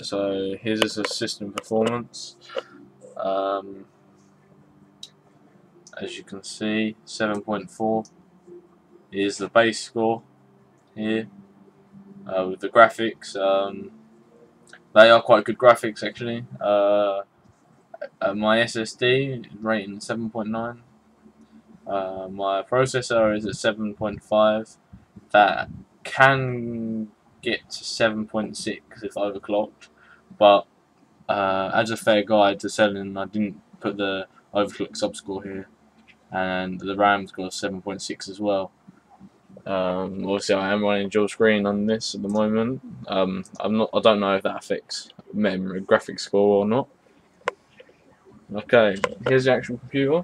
So here's a system performance. As you can see, 7.4 is the base score here. With the graphics, they are quite good graphics actually. My SSD rating 7.9. My processor is at 7.5. That can get to 7.6 if overclocked, but as a fair guide to selling, I didn't put the overclock subscore here, and the RAM's got 7.6 as well. Obviously, I am running dual screen on this at the moment. I don't know if that affects memory graphics score or not. Okay, here's the actual computer.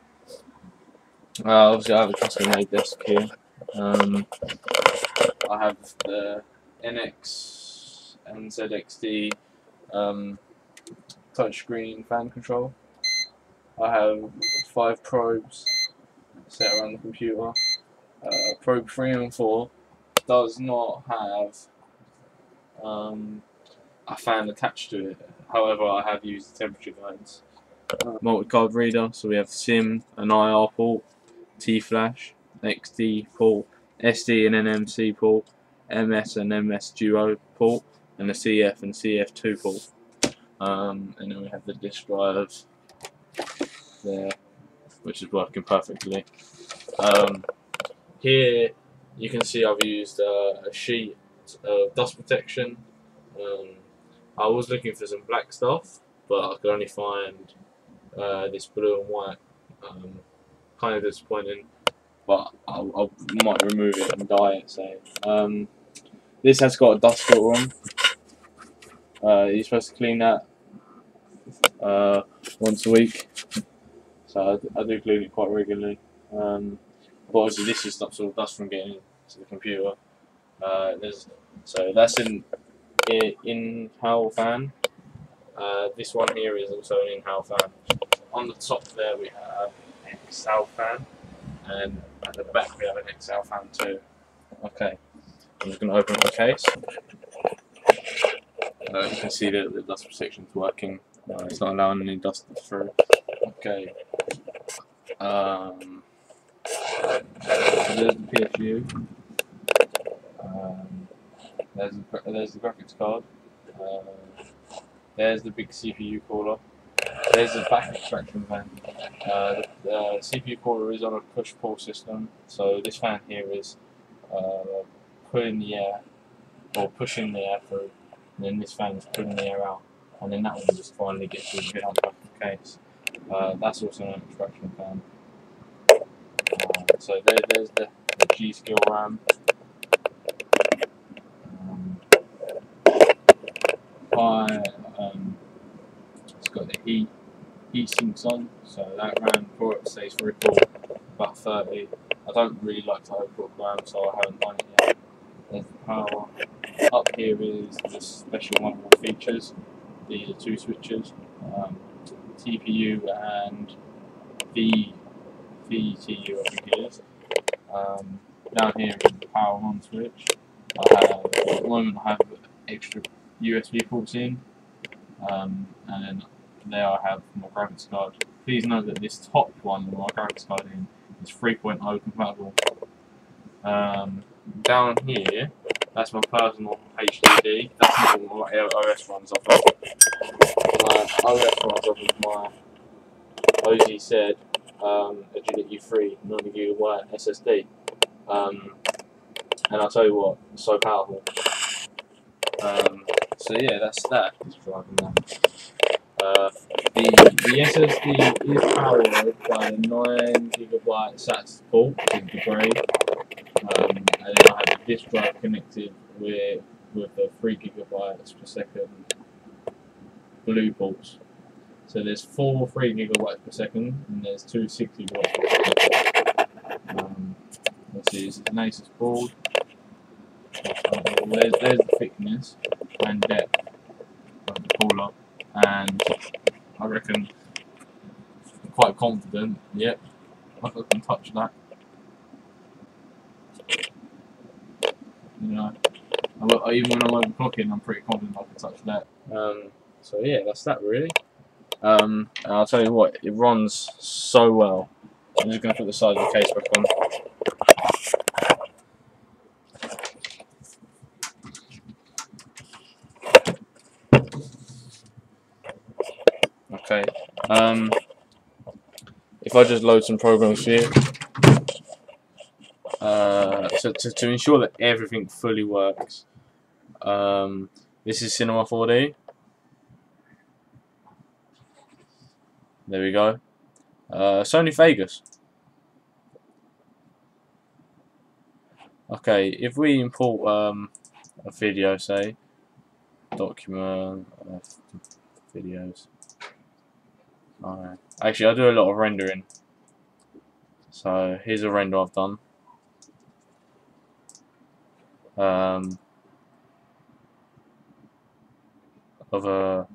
Obviously, I have a custom-made desk here. I have the NX and ZXD touchscreen fan control. I have 5 probes set around the computer. Probe 3 and 4 does not have a fan attached to it. However, I have used the temperature guides. Multi-card reader, so we have SIM, an IR port, T-flash, XD port, SD and NMC port, MS and MS Duo port, and the CF and CF2 port. And then we have the disk drive there, which is working perfectly. Here you can see I've used a sheet of dust protection. I was looking for some black stuff, but I could only find this blue and white. Kind of disappointing, but I might remove it and dye it. So this has got a dust filter on. You're supposed to clean that once a week, so I do clean it quite regularly. But obviously this just stops all dust from getting into the computer. So that's an in-howl fan. This one here is also an in-howl fan. On the top there we have an XL fan, and at the back we have an XL fan too. Okay, I'm just going to open up the case. You can see that the dust protection is working. It's not allowing any dust through. Okay. So there's the PSU. There's the graphics card. There's the big CPU cooler. There's the back extraction fan. The CPU cooler is on a push-pull system, so this fan here is pulling the air, or pushing the air through, and then this fan is pulling the air out, and then that one just finally gets through the bit on the back of the case. That's also an extraction fan. So there's the G-Skill RAM. It's got the heat sinks on, so that RAM before it stays very cool, about 30. I don't really like to overclock RAM, so I haven't done it yet. There's the power. Up here is the special one features. These are 2 switches, TPU and VTU, I think it is. Down here is the power on switch. At the moment I have extra USB ports in, and then there I have my graphics card. Please note that this top one with my graphics card in is 3.0 compatible. Down here, that's my personal HDD. That's not what my OS runs off of. My OS runs off of my OCZ Agility 3 9GB SSD. And I'll tell you what, it's so powerful. So yeah, that's that. Just driving that. The SSD is powered by a 9GB SATA port, which is the grey. And then I have a disk drive connected with the 3GB per second blue ports. So there's 4 3GB per second, and there's 2 6GB per second. Let's see, this is an Asus board. There's the thickness and depth of the cooler, and I reckon I'm quite confident. Yep, I can touch that. You know, Even when I'm overclocking, I'm pretty confident I can touch that. So yeah, that's that really. And I'll tell you what, it runs so well. I'm just going to put the side of the case back on. Okay. If I just load some programs for you, to ensure that everything fully works. This is Cinema 4D. There we go. Sony Vegas. Okay, if we import a video, say, document, videos. Alright. Actually, I do a lot of rendering. So here's a render I've done. Of a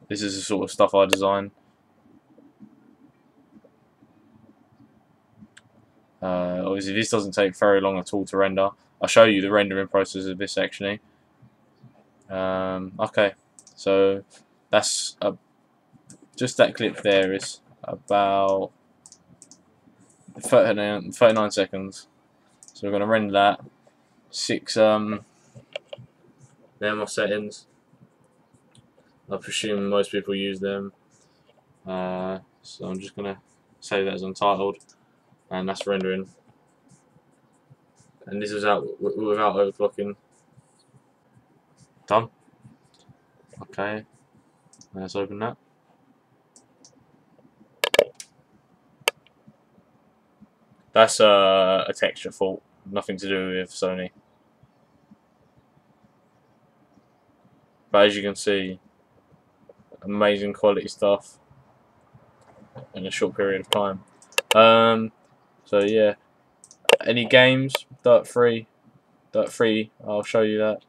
this is the sort of stuff I design. Obviously, this doesn't take very long at all to render. I'll show you the rendering process of this actually. Okay, so that's just that clip there is about 39 seconds. So we're going to render that. 6 there are my settings. I presume most people use them. So I'm just going to save that as untitled, and that's rendering. And this is out without overclocking. Done. Okay, let's open that. That's a texture fault, nothing to do with Sony. But as you can see, amazing quality stuff in a short period of time. So yeah, any games? Dirt 3, I'll show you that.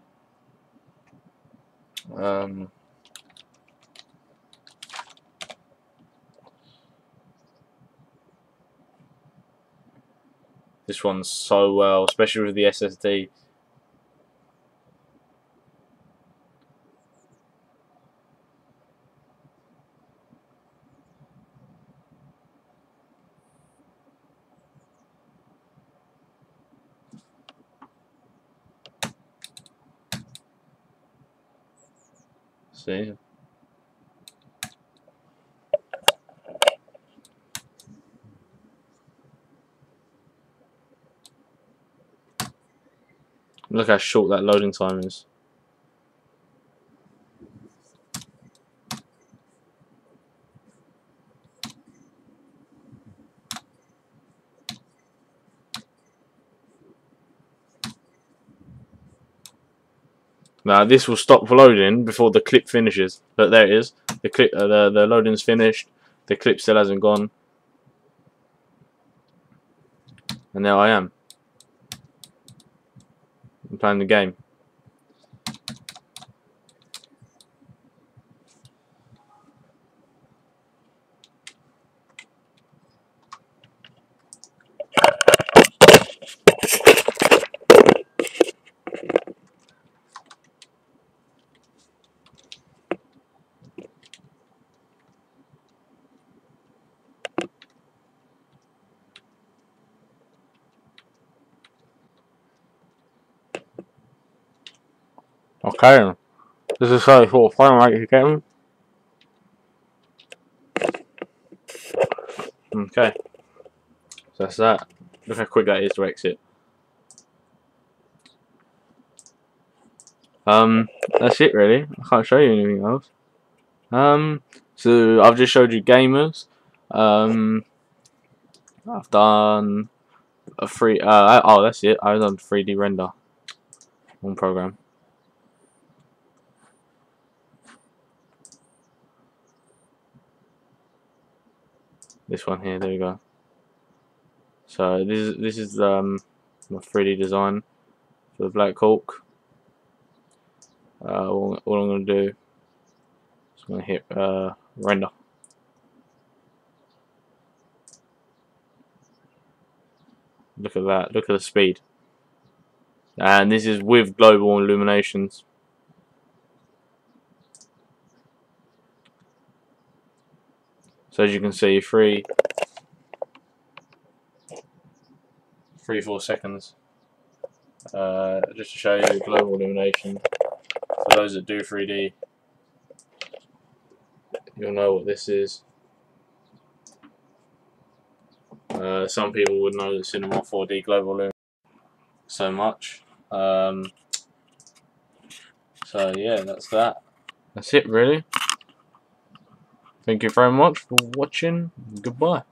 This one's so well, especially with the SSD. See? Look how short that loading time is. Now this will stop loading before the clip finishes, but there it is. The clip, the loading's finished. The clip still hasn't gone, and now I am. I'm playing the game. Okay, this is how sort of frame rate you're getting. Okay, so that's that. Look how quick that is to exit. That's it really. I can't show you anything else. So I've just showed you gamers. I've done a free. Oh, that's it. I've done 3D render. One program. This one here. There you go. So this is my 3D design for the Black Hawk. All I'm going to do is I'm going to hit render. Look at that. Look at the speed. And this is with global illuminations. So as you can see, 4 seconds. Just to show you global illumination. For those that do 3D, you'll know what this is. Some people would know the Cinema 4D global illumination so much. So yeah, that's that. That's it really. Thank you very much for watching. Goodbye.